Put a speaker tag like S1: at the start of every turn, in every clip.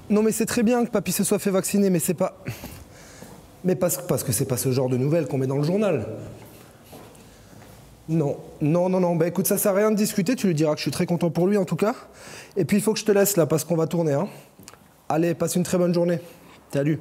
S1: Non mais c'est très bien que papy se soit fait vacciner, mais c'est pas... Mais parce que c'est pas ce genre de nouvelles qu'on met dans le journal. Non, bah écoute, ça sert à rien de discuter, tu lui diras que je suis très content pour lui en tout cas. Et puis il faut que je te laisse là, parce qu'on va tourner, hein. Allez, passe une très bonne journée. Salut.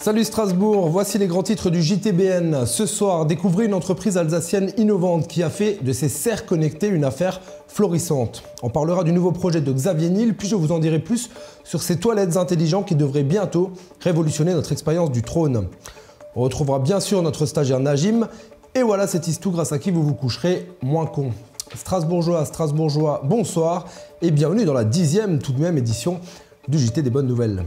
S1: Salut Strasbourg, voici les grands titres du JTBN. Ce soir, découvrez une entreprise alsacienne innovante qui a fait de ses serres connectées une affaire florissante. On parlera du nouveau projet de Xavier Niel, puis je vous en dirai plus sur ces toilettes intelligentes qui devraient bientôt révolutionner notre expérience du trône. On retrouvera bien sûr notre stagiaire Najim, et voilà cette histoire grâce à qui vous vous coucherez moins con. Strasbourgeois, bonsoir, et bienvenue dans la 10e tout de même édition du JT des bonnes nouvelles.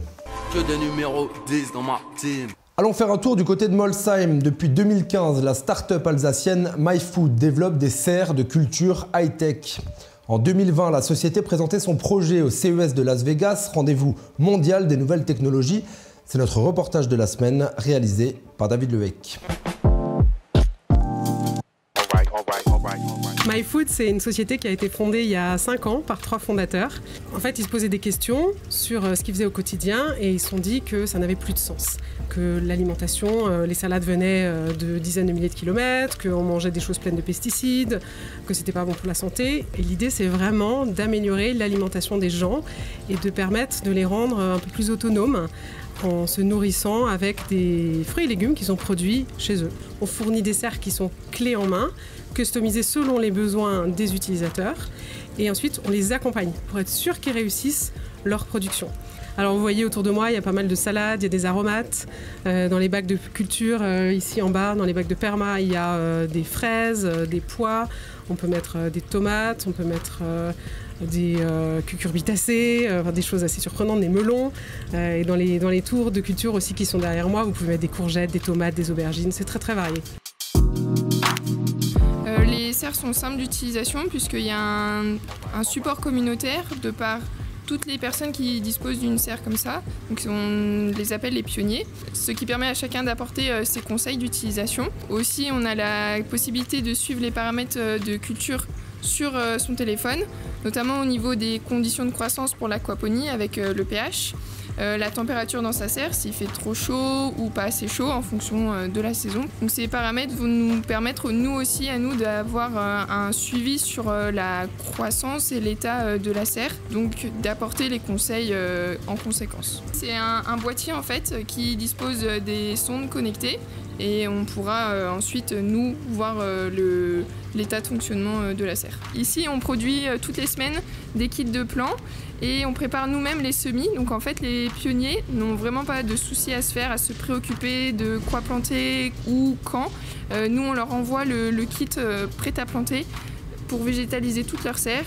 S2: Que des numéros 10 dans ma team.
S1: Allons faire un tour du côté de Molsheim. Depuis 2015, la start-up alsacienne MyFood développe des serres de culture high-tech. En 2020, la société présentait son projet au CES de Las Vegas, rendez-vous mondial des nouvelles technologies. C'est notre reportage de la semaine réalisé par David Lehec.
S3: MyFood, c'est une société qui a été fondée il y a 5 ans par 3 fondateurs. En fait, ils se posaient des questions sur ce qu'ils faisaient au quotidien et ils se sont dit que ça n'avait plus de sens. Que l'alimentation, les salades venaient de dizaines de milliers de kilomètres, qu'on mangeait des choses pleines de pesticides, que c'était pas bon pour la santé. Et l'idée, c'est vraiment d'améliorer l'alimentation des gens et de permettre de les rendre un peu plus autonomes en se nourrissant avec des fruits et légumes qui sont produits chez eux. On fournit des serres qui sont clés en main, customisées selon les besoins des utilisateurs. Et ensuite, on les accompagne pour être sûr qu'ils réussissent leur production. Alors vous voyez autour de moi, il y a pas mal de salades, il y a des aromates. Dans les bacs de culture, ici en bas, dans les bacs de perma, il y a des fraises, des pois. On peut mettre des tomates, on peut mettre des cucurbitacées, des choses assez surprenantes, des melons. Et dans les tours de culture aussi qui sont derrière moi, vous pouvez mettre des courgettes, des tomates, des aubergines. C'est très très varié.
S4: Les serres sont simples d'utilisation puisqu'il y a un support communautaire de par toutes les personnes qui disposent d'une serre comme ça. Donc on les appelle les pionniers, ce qui permet à chacun d'apporter ses conseils d'utilisation. Aussi, on a la possibilité de suivre les paramètres de culture sur son téléphone, notamment au niveau des conditions de croissance pour l'aquaponie avec le pH. La température dans sa serre, s'il fait trop chaud ou pas assez chaud en fonction de la saison. Donc ces paramètres vont nous permettre, nous aussi, à nous d'avoir un suivi sur la croissance et l'état de la serre, donc d'apporter les conseils en conséquence. C'est un boîtier en fait qui dispose des sondes connectées et on pourra ensuite nous voir l'état de fonctionnement de la serre. Ici, on produit toutes les semaines des kits de plants et on prépare nous-mêmes les semis. Donc en fait, les pionniers n'ont vraiment pas de soucis à se faire, à se préoccuper de quoi planter ou quand. Nous, on leur envoie le kit prêt à planter pour végétaliser toutes leurs serres.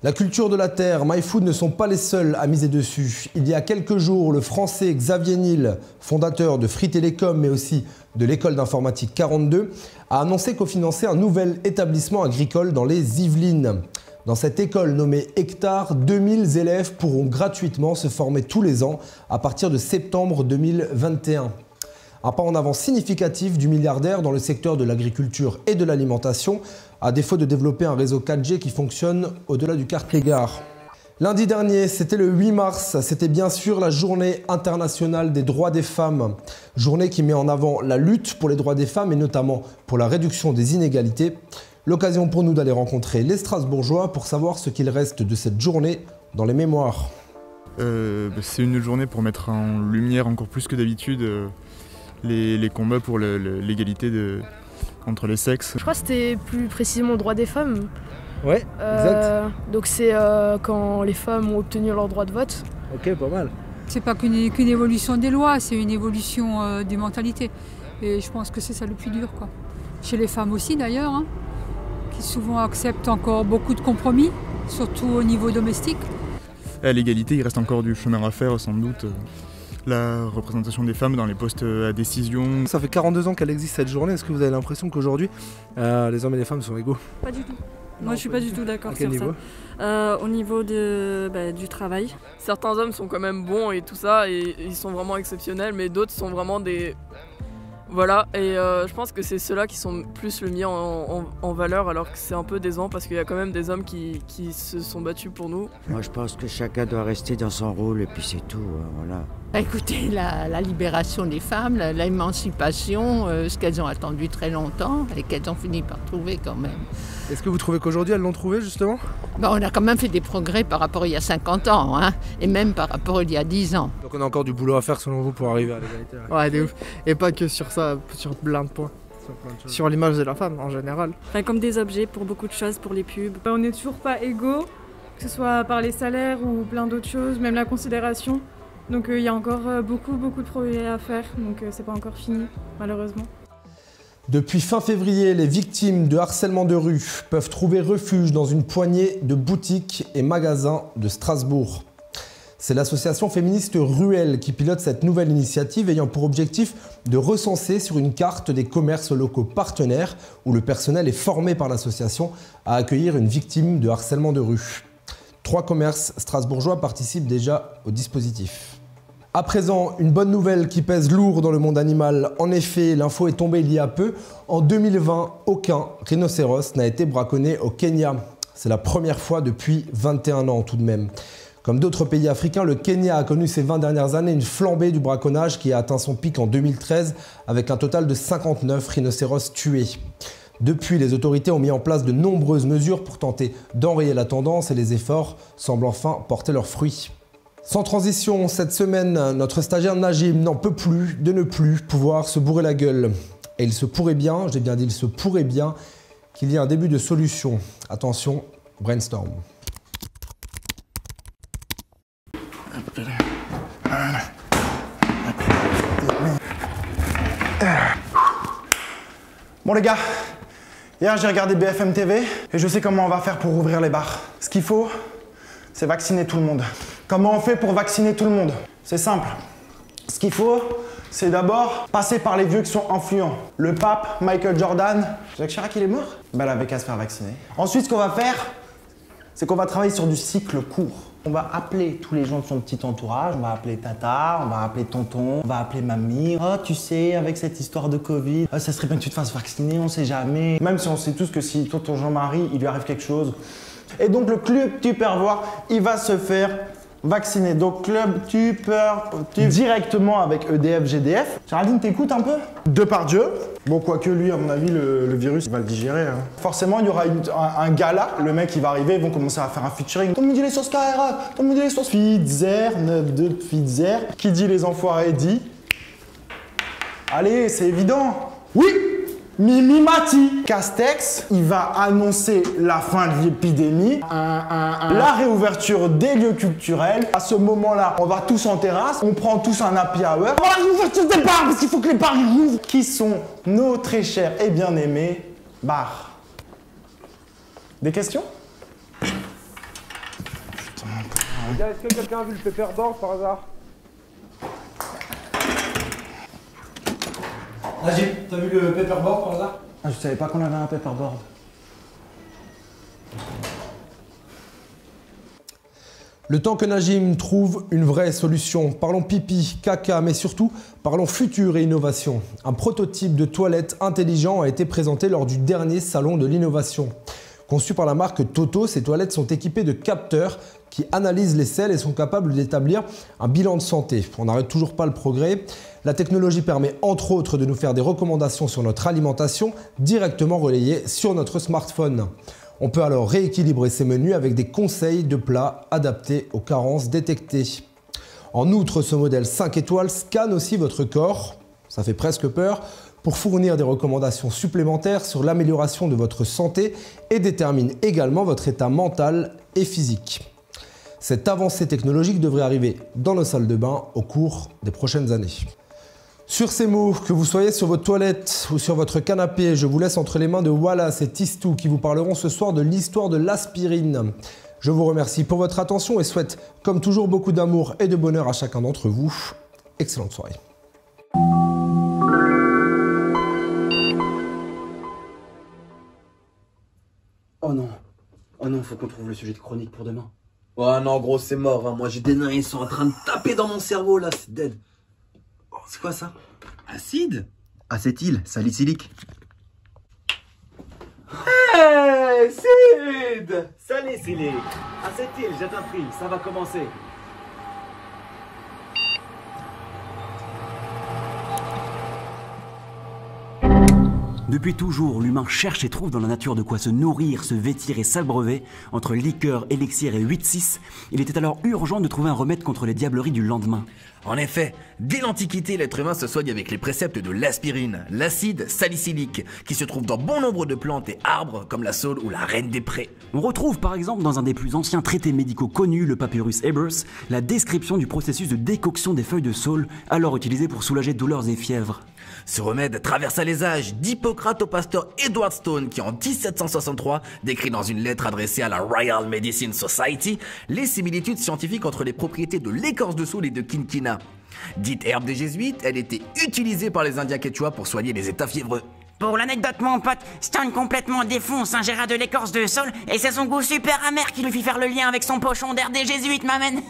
S1: La culture de la terre, MyFood ne sont pas les seuls à miser dessus. Il y a quelques jours, le français Xavier Niel, fondateur de Free Télécom mais aussi de l'école d'informatique 42, a annoncé cofinancer un nouvel établissement agricole dans les Yvelines. Dans cette école nommée Hectare, 2000 élèves pourront gratuitement se former tous les ans à partir de septembre 2021. Un pas en avant significatif du milliardaire dans le secteur de l'agriculture et de l'alimentation, à défaut de développer un réseau 4G qui fonctionne au-delà du quartier-gare. Lundi dernier, c'était le 8 mars, c'était bien sûr la journée internationale des droits des femmes. Journée qui met en avant la lutte pour les droits des femmes et notamment pour la réduction des inégalités. L'occasion pour nous d'aller rencontrer les Strasbourgeois pour savoir ce qu'il reste de cette journée dans les mémoires.
S5: C'est une journée pour mettre en lumière encore plus que d'habitude les combats pour l'égalité entre les sexes.
S6: Je crois que c'était plus précisément le droit des femmes.
S1: Ouais, exact.
S6: Donc c'est quand les femmes ont obtenu leur droit de vote.
S1: Ok, pas mal.
S7: C'est pas qu'une évolution des lois, c'est une évolution des mentalités. Et je pense que c'est ça le plus dur, quoi. Chez les femmes aussi d'ailleurs, hein, qui souvent acceptent encore beaucoup de compromis, surtout au niveau domestique.
S5: À l'égalité, il reste encore du chemin à faire sans doute. La représentation des femmes dans les postes à décision.
S1: Ça fait 42 ans qu'elle existe cette journée, est-ce que vous avez l'impression qu'aujourd'hui, les hommes et les femmes sont égaux?
S8: Pas du tout. Moi je suis pas du tout d'accord sur
S1: niveau
S8: ça. Au niveau du travail. Certains hommes sont quand même bons et tout ça, et ils sont vraiment exceptionnels, mais d'autres sont vraiment des Voilà, et je pense que c'est ceux-là qui sont plus le mis en valeur, alors que c'est un peu décevant parce qu'il y a quand même des hommes qui se sont battus pour nous.
S9: Moi je pense que chacun doit rester dans son rôle et puis c'est tout, voilà.
S10: Écoutez, la libération des femmes, l'émancipation, ce qu'elles ont attendu très longtemps et qu'elles ont fini par trouver quand même.
S1: Est-ce que vous trouvez qu'aujourd'hui elles l'ont trouvé justement?
S10: On a quand même fait des progrès par rapport à il y a 50 ans, hein, et même par rapport à il y a 10 ans.
S1: Donc on a encore du boulot à faire selon vous pour arriver à l'égalité.
S11: Ouais, de ouf. Et pas que sur ça, sur plein de points. Sur l'image de la femme en général.
S8: Enfin, comme des objets pour beaucoup de choses, pour les pubs.
S12: On n'est toujours pas égaux, que ce soit par les salaires ou plein d'autres choses, même la considération. Donc il y a encore beaucoup de progrès à faire, donc c'est pas encore fini, malheureusement.
S1: Depuis fin février, les victimes de harcèlement de rue peuvent trouver refuge dans une poignée de boutiques et magasins de Strasbourg. C'est l'association féministe Ruelle qui pilote cette nouvelle initiative ayant pour objectif de recenser sur une carte des commerces locaux partenaires où le personnel est formé par l'association à accueillir une victime de harcèlement de rue. 3 commerces strasbourgeois participent déjà au dispositif. À présent, une bonne nouvelle qui pèse lourd dans le monde animal. En effet, l'info est tombée il y a peu. En 2020, aucun rhinocéros n'a été braconné au Kenya. C'est la première fois depuis 21 ans tout de même. Comme d'autres pays africains, le Kenya a connu ces 20 dernières années une flambée du braconnage qui a atteint son pic en 2013 avec un total de 59 rhinocéros tués. Depuis, les autorités ont mis en place de nombreuses mesures pour tenter d'enrayer la tendance et les efforts semblent enfin porter leurs fruits. Sans transition, cette semaine, notre stagiaire Najim n'en peut plus de ne plus pouvoir se bourrer la gueule. Et il se pourrait bien, j'ai bien dit il se pourrait bien, qu'il y ait un début de solution. Attention, brainstorm.
S13: Bon les gars, hier j'ai regardé BFM TV et je sais comment on va faire pour ouvrir les bars. Ce qu'il faut, c'est vacciner tout le monde. Comment on fait pour vacciner tout le monde? C'est simple. Ce qu'il faut, c'est d'abord passer par les vieux qui sont influents. Le pape, Michael Jordan. Jacques Chirac, il est mort? Ben, il avait qu'à se faire vacciner. Ensuite, ce qu'on va faire, c'est qu'on va travailler sur du cycle court. On va appeler tous les gens de son petit entourage, on va appeler Tata, on va appeler Tonton, on va appeler Mamie. Oh, tu sais, avec cette histoire de Covid, ça serait bien que tu te fasses vacciner, on sait jamais. Même si on sait tous que si Tonton Jean-Marie, il lui arrive quelque chose. Et donc le club Tupperware, il va se faire vacciner. Donc club Tupperware directement avec EDF, GDF. Géraldine, t'écoutes un peu? Depardieu. Bon, quoique lui, à mon avis, le virus, il va le digérer. Hein. Forcément, il y aura un gala. Le mec, il va arriver, ils vont commencer à faire un featuring. Tom dit les sauces Skyrock, Tom dit les sauces Pfizer, 9-2 Pfizer. Qui dit les enfoirés dit. Allez, c'est évident. Oui! Mimi Mati. Castex, il va annoncer la fin de l'épidémie, la réouverture des lieux culturels. À ce moment-là, on va tous en terrasse, on prend tous un happy hour. Voilà, réouverture des bars, parce qu'il faut que les bars rouvrent. Qui sont nos très chers et bien-aimés bars? Des questions?
S14: Les gars, est-ce que quelqu'un a vu le paperboard par hasard?
S1: Najim, t'as vu le paperboard par hasard?
S13: Ah, je savais pas qu'on avait un paperboard.
S1: Le temps que Najim trouve une vraie solution. Parlons pipi, caca, mais surtout parlons futur et innovation. Un prototype de toilette intelligent a été présenté lors du dernier salon de l'innovation. Conçues par la marque Toto, ces toilettes sont équipées de capteurs qui analysent les selles et sont capables d'établir un bilan de santé. On n'arrête toujours pas le progrès. La technologie permet entre autres de nous faire des recommandations sur notre alimentation directement relayées sur notre smartphone. On peut alors rééquilibrer ces menus avec des conseils de plats adaptés aux carences détectées. En outre, ce modèle 5 étoiles scanne aussi votre corps, ça fait presque peur, pour fournir des recommandations supplémentaires sur l'amélioration de votre santé et détermine également votre état mental et physique. Cette avancée technologique devrait arriver dans nos salles de bain au cours des prochaines années. Sur ces mots, que vous soyez sur votre toilette ou sur votre canapé, je vous laisse entre les mains de Wallace et Tistou qui vous parleront ce soir de l'histoire de l'aspirine. Je vous remercie pour votre attention et souhaite, comme toujours, beaucoup d'amour et de bonheur à chacun d'entre vous. Excellente soirée.
S15: Oh non, faut qu'on trouve le sujet de chronique pour demain. Oh non, gros, c'est mort. Hein. Moi, j'ai des nains, ils sont en train de taper dans mon cerveau, là. C'est dead. C'est quoi ça? Acide?
S16: Acétyl salicylique.
S17: Hey, Sid! Salicylique. Acétyl, jette un prix, ça va commencer.
S18: Depuis toujours, l'humain cherche et trouve dans la nature de quoi se nourrir, se vêtir et s'abreuver. Entre liqueur, élixir et 8-6, il était alors urgent de trouver un remède contre les diableries du lendemain.
S19: En effet, dès l'Antiquité, l'être humain se soigne avec les préceptes de l'aspirine, l'acide salicylique, qui se trouve dans bon nombre de plantes et arbres comme la saule ou la reine des prés.
S18: On retrouve par exemple dans un des plus anciens traités médicaux connus, le papyrus Ebers, la description du processus de décoction des feuilles de saule, alors utilisées pour soulager douleurs et fièvres.
S19: Ce remède traversa les âges, d'Hippocrate au pasteur Edward Stone qui en 1763 décrit dans une lettre adressée à la Royal Medicine Society les similitudes scientifiques entre les propriétés de l'écorce de saule et de quinquina. Dite herbe des jésuites, elle était utilisée par les Indiens quechua pour soigner les états fiévreux.
S20: Pour l'anecdote, mon pote, Stone complètement défonce un gérard de l'écorce de saule et c'est son goût super amer qui lui fit faire le lien avec son pochon d'herbe des jésuites, m'amène.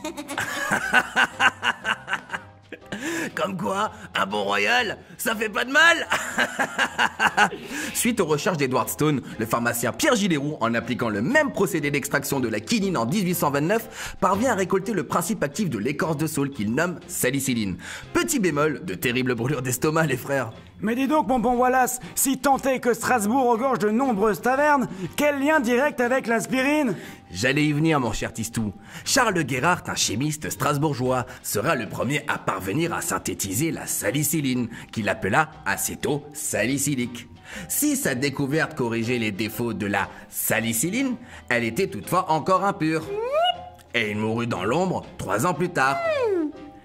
S19: Comme quoi, un bon royal, ça fait pas de mal. Suite aux recherches d'Edward Stone, le pharmacien Pierre Giléroux, en appliquant le même procédé d'extraction de la quinine en 1829, parvient à récolter le principe actif de l'écorce de saule qu'il nomme salicyline. Petit bémol, de terribles brûlures d'estomac, les frères.
S21: Mais dis donc, mon bon Wallace, si tant est que Strasbourg regorge de nombreuses tavernes, quel lien direct avec l'aspirine?
S19: J'allais y venir, mon cher Tistou. Charles Gerhardt, un chimiste strasbourgeois, sera le premier à parvenir à synthétiser la salicyline, qu'il appela acéto-salicylique. Si sa découverte corrigeait les défauts de la salicyline, elle était toutefois encore impure. Et il mourut dans l'ombre 3 ans plus tard.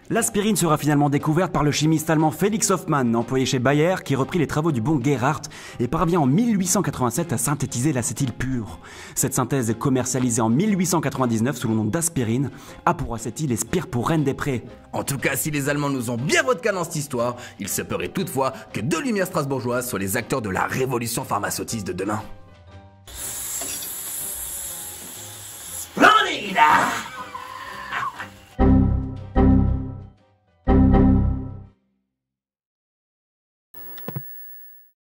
S18: L'aspirine sera finalement découverte par le chimiste allemand Felix Hoffmann, employé chez Bayer, qui reprit les travaux du bon Gerhardt et parvient en 1887 à synthétiser l'acétyl pur. Cette synthèse est commercialisée en 1899 sous le nom d'aspirine, A pour acétyl et spire pour reine des prés.
S19: En tout cas, si les Allemands nous ont bien vodka dans cette histoire, il se peut toutefois que 2 lumières strasbourgeoises soient les acteurs de la révolution pharmaceutique de demain.
S20: Splendide!